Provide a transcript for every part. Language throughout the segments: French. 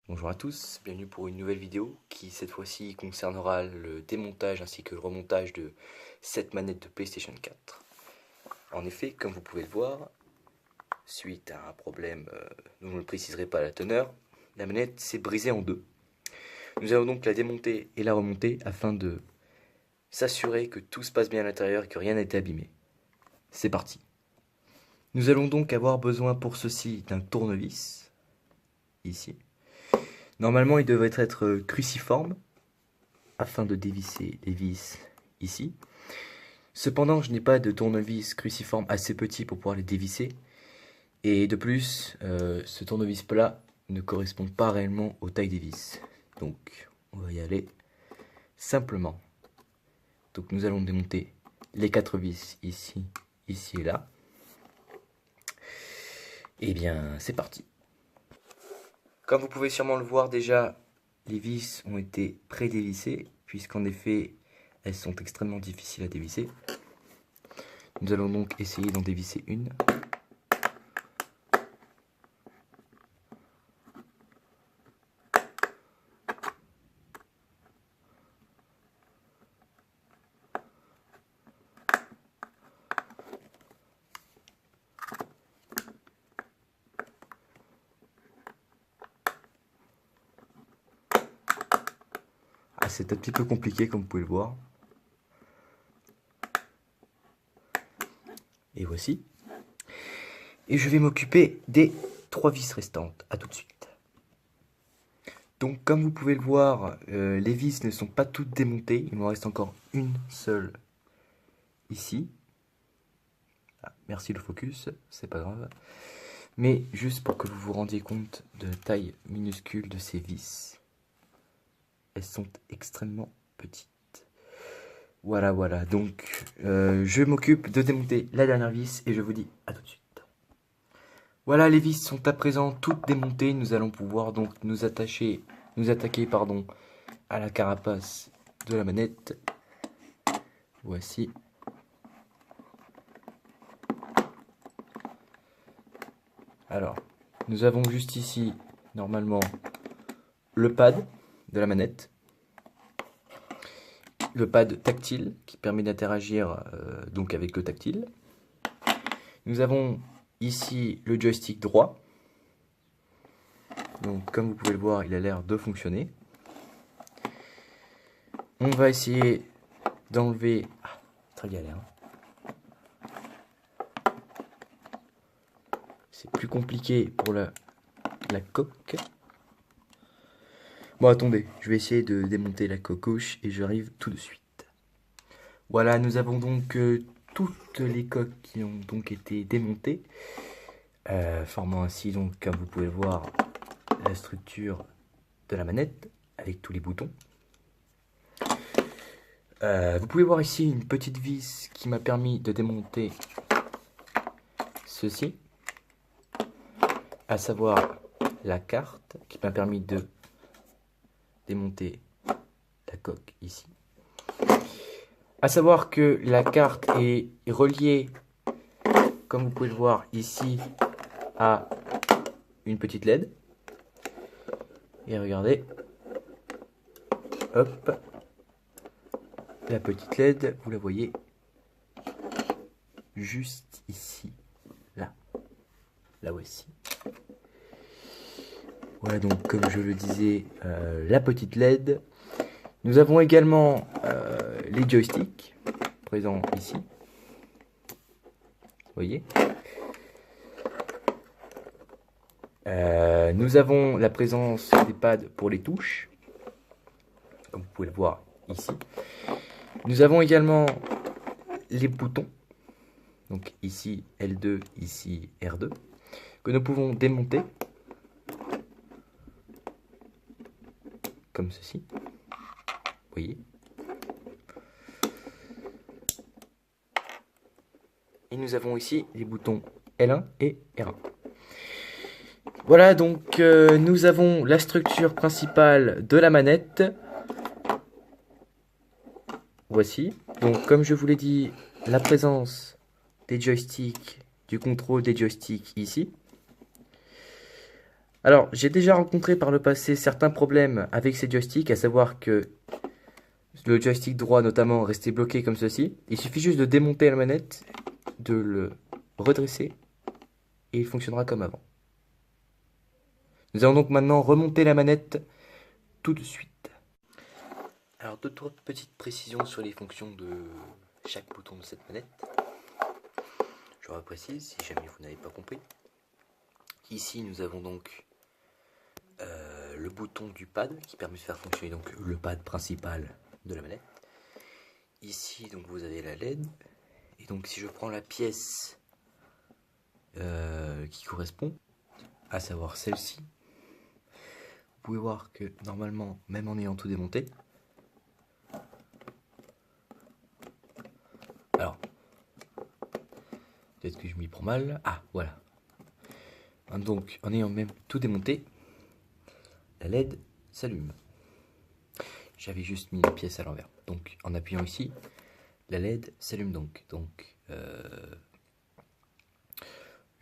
Bonjour à tous, bienvenue pour une nouvelle vidéo qui cette fois-ci concernera le démontage ainsi que le remontage de cette manette de PlayStation 4. En effet, comme vous pouvez le voir, suite à un problème dont je ne préciserai pas la teneur, la manette s'est brisée en deux. Nous allons donc la démonter et la remonter afin de s'assurer que tout se passe bien à l'intérieur et que rien n'a été abîmé. C'est parti. Nous allons donc avoir besoin pour ceci d'un tournevis, ici. Normalement, il devrait être cruciforme, afin de dévisser les vis ici. Cependant, je n'ai pas de tournevis cruciforme assez petit pour pouvoir les dévisser. Et de plus, ce tournevis plat ne correspond pas réellement aux tailles des vis. Donc, on va y aller simplement. Donc, nous allons démonter les 4 vis ici, ici et là. Et bien, c'est parti. Comme vous pouvez sûrement le voir déjà, les vis ont été pré-dévissées, puisqu'en effet, elles sont extrêmement difficiles à dévisser. Nous allons donc essayer d'en dévisser une. Ah, c'est un petit peu compliqué comme vous pouvez le voir. Et voici. Et je vais m'occuper des 3 vis restantes. A tout de suite. Donc comme vous pouvez le voir, les vis ne sont pas toutes démontées. Il m'en reste encore une seule ici. Ah, merci le focus, c'est pas grave. Mais juste pour que vous vous rendiez compte de la taille minuscule de ces vis. Elles sont extrêmement petites. Voilà, voilà. Donc je m'occupe de démonter la dernière vis et je vous dis à tout de suite. Voilà, les vis sont à présent toutes démontées. Nous allons pouvoir donc nous attaquer à la carapace de la manette. Voici. Alors, nous avons juste ici, normalement, le pad de la manette. Le pad tactile qui permet d'interagir donc avec le tactile. Nous avons ici le joystick droit. Donc comme vous pouvez le voir, il a l'air de fonctionner. On va essayer d'enlever... Ah, très galère. C'est plus compliqué pour la coque. Bon, attendez, je vais essayer de démonter la coquouche et j'arrive tout de suite. Voilà, nous avons donc toutes les coques qui ont donc été démontées, formant ainsi donc, comme vous pouvez le voir, la structure de la manette avec tous les boutons. Vous pouvez voir ici une petite vis qui m'a permis de démonter ceci, à savoir la carte qui m'a permis de démonter la coque ici. À savoir que la carte est reliée, comme vous pouvez le voir ici, à une petite LED. Et regardez, hop, la petite LED, vous la voyez juste ici, là, là voici. Voilà donc comme je le disais, la petite LED. Nous avons également les joysticks présents ici. Vous voyez. Nous avons la présence des pads pour les touches, comme vous pouvez le voir ici. Nous avons également les boutons, donc ici L2, ici R2, que nous pouvons démonter, comme ceci. Vous voyez. Et nous avons ici les boutons L1 et R1. Voilà, donc nous avons la structure principale de la manette. Voici. Donc comme je vous l'ai dit, la présence des joysticks, du contrôle des joysticks ici. Alors, j'ai déjà rencontré par le passé certains problèmes avec ces joysticks, à savoir que le joystick droit notamment restait bloqué comme ceci. Il suffit juste de démonter la manette, de le redresser et il fonctionnera comme avant. Nous allons donc maintenant remonter la manette tout de suite. Alors, deux petites précisions sur les fonctions de chaque bouton de cette manette. Je reprécise si jamais vous n'avez pas compris. Ici, nous avons donc le bouton du pad qui permet de faire fonctionner donc le pad principal de la manette. Ici, donc vous avez la LED. Et donc, si je prends la pièce qui correspond, à savoir celle-ci, vous pouvez voir que normalement, même en ayant tout démonté, alors, peut-être que je m'y prends mal. Ah, voilà. Donc, en ayant même tout démonté, la LED s'allume. J'avais juste mis la pièce à l'envers. Donc, en appuyant ici, la LED s'allume donc. Donc,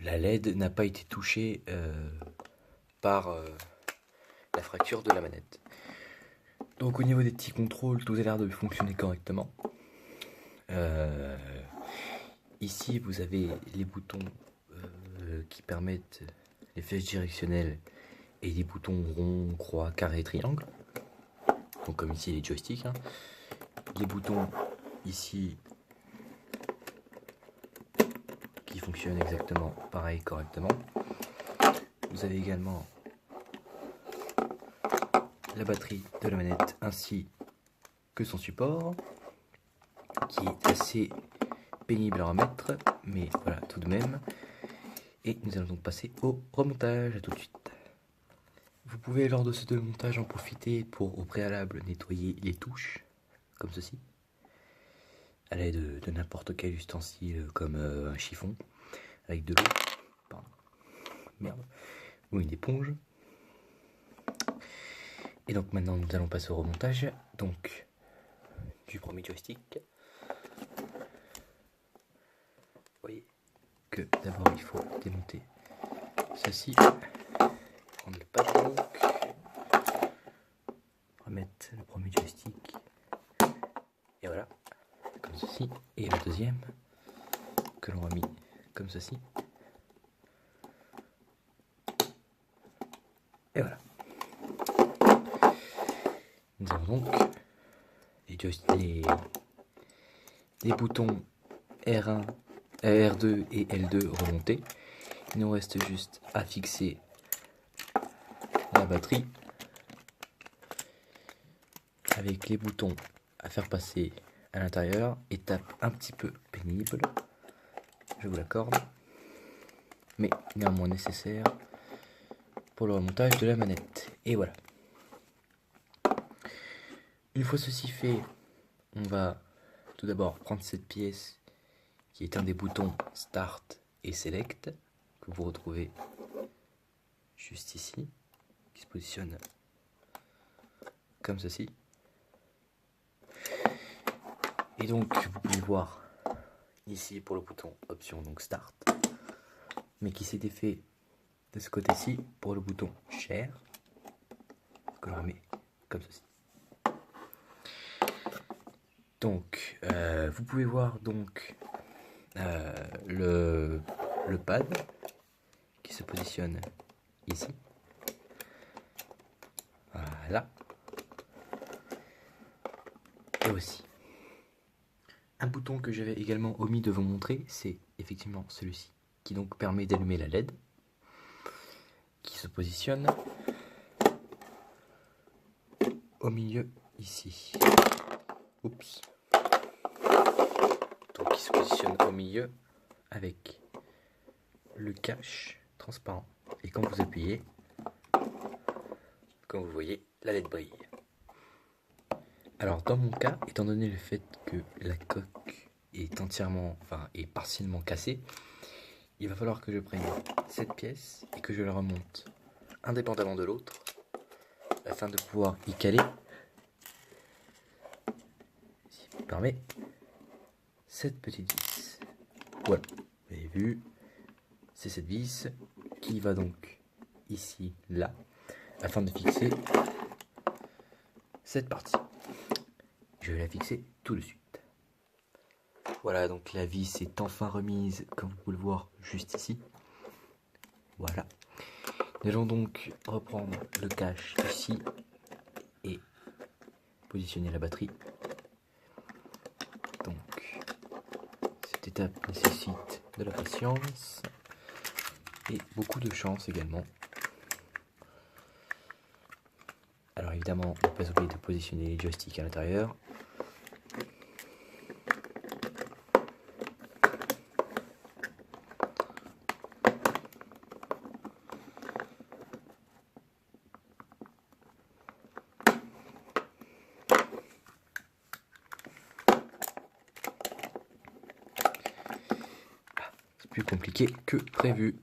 la LED n'a pas été touchée par la fracture de la manette. Donc, au niveau des petits contrôles, tout a l'air de fonctionner correctement. Ici, vous avez les boutons qui permettent les flèches directionnelles et les boutons rond, croix, carré, triangle. Donc comme ici les joysticks. Les boutons ici qui fonctionnent exactement pareil, correctement. Vous avez également la batterie de la manette ainsi que son support, qui est assez pénible à remettre, mais voilà tout de même. Et nous allons donc passer au remontage. À tout de suite. Vous pouvez lors de ce démontage en profiter pour au préalable nettoyer les touches, comme ceci, à l'aide de n'importe quel ustensile comme un chiffon, avec de l'eau, pardon, merde, ou une éponge. Et donc maintenant nous allons passer au remontage, donc du premier joystick. Vous voyez que d'abord il faut démonter ceci, prendre le pad donc, remettre le premier joystick, et voilà, comme ceci, et le deuxième que l'on a mis comme ceci, et voilà. Nous avons donc les boutons R1, R2 et L2 remontés. Il nous reste juste à fixer la batterie avec les boutons à faire passer à l'intérieur. Étape un petit peu pénible, je vous l'accorde, mais néanmoins nécessaire pour le remontage de la manette. Et voilà. Une fois ceci fait, on va tout d'abord prendre cette pièce qui est un des boutons Start et Select que vous retrouvez juste ici, qui se positionne comme ceci. Et donc vous pouvez voir ici pour le bouton Option, donc Start, mais qui s'est défait de ce côté-ci pour le bouton Share, que l'on met comme ceci. Donc vous pouvez voir donc le pad qui se positionne ici. Voilà. Et aussi un bouton que j'avais également omis de vous montrer, c'est effectivement celui-ci, qui donc permet d'allumer la LED, qui se positionne au milieu ici. Oups. Donc qui se positionne au milieu avec le cache transparent. Et quand vous appuyez, comme vous voyez, la LED brille. Alors dans mon cas, étant donné le fait que la coque est entièrement, enfin est partiellement cassée, il va falloir que je prenne cette pièce et que je la remonte indépendamment de l'autre afin de pouvoir y caler, si vous permet, cette petite vis. Voilà, vous avez vu, c'est cette vis qui va donc ici, là, afin de fixer cette partie. Je vais la fixer tout de suite. Voilà, donc la vis est enfin remise, comme vous pouvez le voir, juste ici. Voilà. Nous allons donc reprendre le cache ici et positionner la batterie. Donc, cette étape nécessite de la patience et beaucoup de chance également. Alors évidemment, ne pas oublier de positionner les joysticks à l'intérieur. C'est plus compliqué que prévu.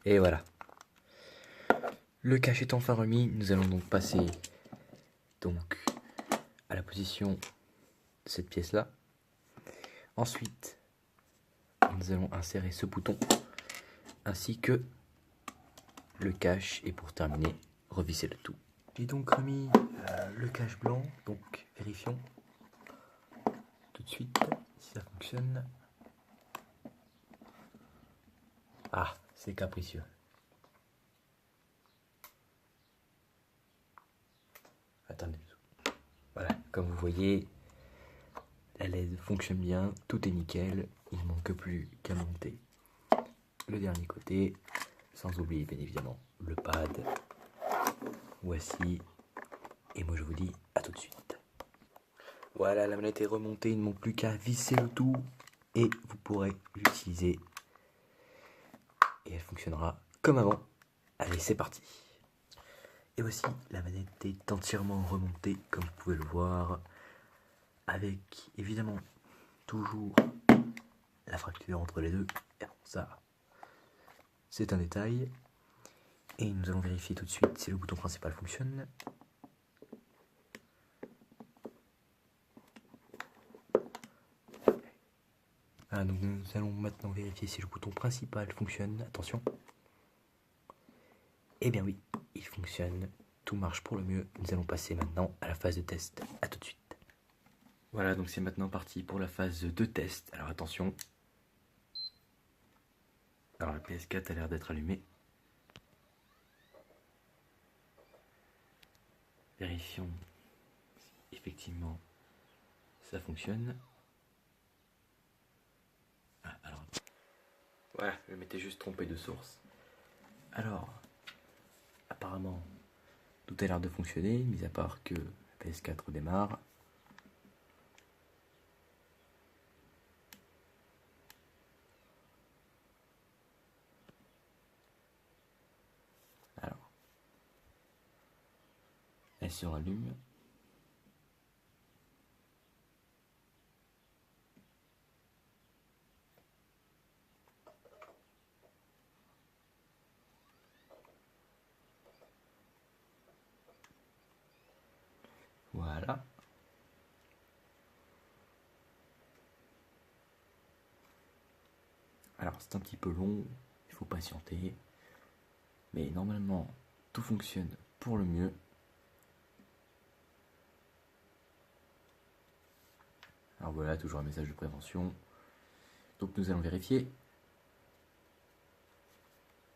Et voilà. Le cache est enfin remis, nous allons donc passer à la position de cette pièce là. Ensuite, nous allons insérer ce bouton ainsi que le cache et pour terminer, revisser le tout. J'ai donc remis le cache blanc, donc vérifions tout de suite si ça fonctionne. Ah, c'est capricieux. Attendez. Voilà, comme vous voyez, la LED fonctionne bien, tout est nickel, il ne manque plus qu'à monter le dernier côté, sans oublier bien évidemment le pad. Voici, et moi je vous dis à tout de suite. Voilà, la manette est remontée, il ne manque plus qu'à visser le tout et vous pourrez l'utiliser. Et elle fonctionnera comme avant. Allez, c'est parti. Et voici, la manette est entièrement remontée, comme vous pouvez le voir, avec évidemment toujours la fracture entre les deux. Et bon, ça, c'est un détail. Et nous allons vérifier tout de suite si le bouton principal fonctionne. Ah, donc nous allons maintenant vérifier si le bouton principal fonctionne. Attention. Eh bien oui, il fonctionne. Tout marche pour le mieux. Nous allons passer maintenant à la phase de test. A tout de suite. Voilà, donc c'est maintenant parti pour la phase de test. Alors attention. Alors la PS4 a l'air d'être allumée. Vérifions si effectivement ça fonctionne. Ah, alors. Voilà, je m'étais juste trompé de source. Alors, apparemment, tout a l'air de fonctionner, mis à part que la PS4 démarre. Alors, elle se rallume. Voilà. Alors c'est un petit peu long, il faut patienter. Mais normalement, tout fonctionne pour le mieux. Alors voilà, toujours un message de prévention. Donc nous allons vérifier.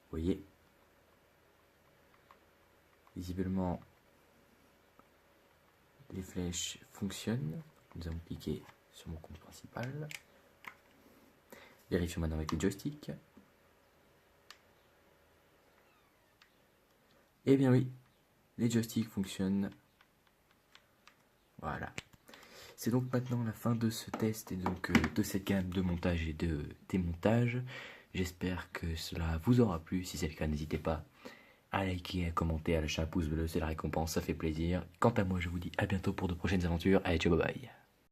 Vous voyez, visiblement, les flèches fonctionnent. Nous allons cliquer sur mon compte principal. Vérifions maintenant avec les joysticks. Eh bien oui, les joysticks fonctionnent. Voilà. C'est donc maintenant la fin de ce test et donc de cette gamme de montage et de démontage. J'espère que cela vous aura plu. Si c'est le cas, n'hésitez pas à liker, à commenter, à lâcher un pouce bleu, c'est la récompense, ça fait plaisir. Quant à moi, je vous dis à bientôt pour de prochaines aventures. Allez, ciao, bye bye.